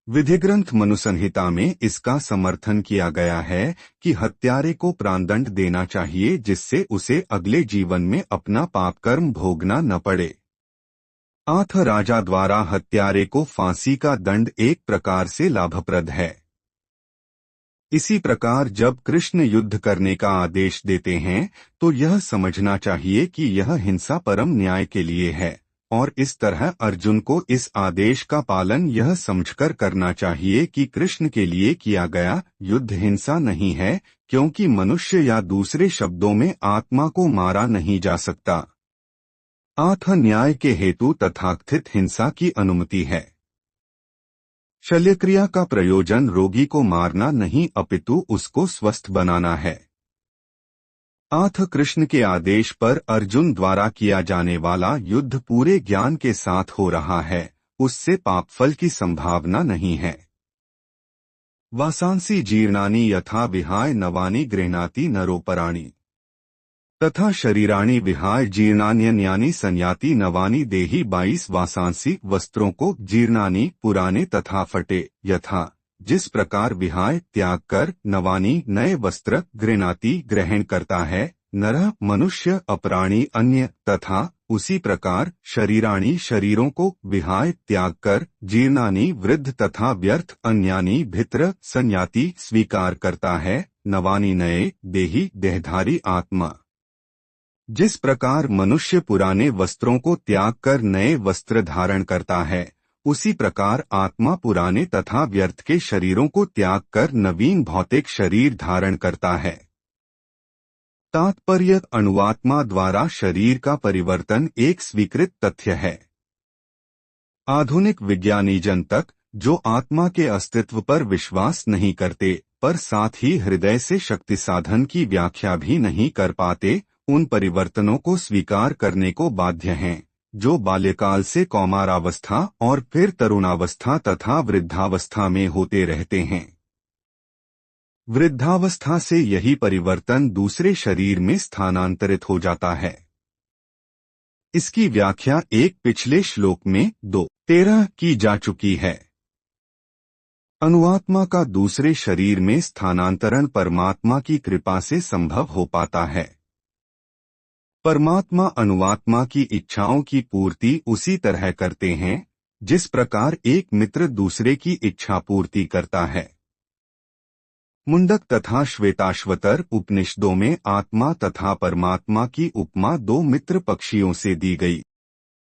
विधिग्रंथ मनुसंहिता में इसका समर्थन किया गया है कि हत्यारे को प्राणदंड देना चाहिए, जिससे उसे अगले जीवन में अपना पापकर्म भोगना न पड़े। आठ राजा द्वारा हत्यारे को फांसी का दंड एक प्रकार से लाभप्रद है। इसी प्रकार जब कृष्ण युद्ध करने का आदेश देते हैं तो यह समझना चाहिए कि यह हिंसा परम न्याय के लिए है, और इस तरह अर्जुन को इस आदेश का पालन यह समझकर करना चाहिए कि कृष्ण के लिए किया गया युद्ध हिंसा नहीं है, क्योंकि मनुष्य या दूसरे शब्दों में आत्मा को मारा नहीं जा सकता। आठ न्याय के हेतु तथाकथित हिंसा की अनुमति है। शल्यक्रिया का प्रयोजन रोगी को मारना नहीं अपितु उसको स्वस्थ बनाना है। आठ कृष्ण के आदेश पर अर्जुन द्वारा किया जाने वाला युद्ध पूरे ज्ञान के साथ हो रहा है, उससे पापफल की संभावना नहीं है। वासांसी जीर्णानि यथा विहाय नवानि गृह्णाति नरोपराणि तथा शरीराणि विहाय जीर्णान्यन्यानि संयाति नवानि देहि। 22 वासांसी वस्त्रों को जीर्णानि पुराने तथा फटे यथा जिस प्रकार विहाय त्याग कर नवानि नए वस्त्र गृह्णाति ग्रहण करता है नरः मनुष्य अपराणी अन्य तथा उसी प्रकार शरीराणि शरीरों को विहाय त्याग कर जीर्णानि वृद्ध तथा व्यर्थ अन्यानि भित्र संयाति स्वीकार करता है नवानि नए देहि देहधारी आत्मा। जिस प्रकार मनुष्य पुराने वस्त्रों को त्याग कर नए वस्त्र धारण करता है, उसी प्रकार आत्मा पुराने तथा व्यर्थ के शरीरों को त्याग कर नवीन भौतिक शरीर धारण करता है। तात्पर्य अणुआत्मा द्वारा शरीर का परिवर्तन एक स्वीकृत तथ्य है। आधुनिक विज्ञानीजन तक, जो आत्मा के अस्तित्व पर विश्वास नहीं करते, पर साथ ही हृदय से शक्ति साधन की व्याख्या भी नहीं कर पाते, उन परिवर्तनों को स्वीकार करने को बाध्य हैं, जो बाल्यकाल से कौमारावस्था और फिर तरुणावस्था तथा वृद्धावस्था में होते रहते हैं। वृद्धावस्था से यही परिवर्तन दूसरे शरीर में स्थानांतरित हो जाता है। इसकी व्याख्या एक पिछले श्लोक में 2:13 की जा चुकी है। अणुआत्मा का दूसरे शरीर में स्थानांतरण परमात्मा की कृपा से संभव हो पाता है। परमात्मा अणुआत्मा की इच्छाओं की पूर्ति उसी तरह करते हैं जिस प्रकार एक मित्र दूसरे की इच्छा पूर्ति करता है। मुंडक तथा श्वेताश्वतर उपनिषदों में आत्मा तथा परमात्मा की उपमा दो मित्र पक्षियों से दी गई।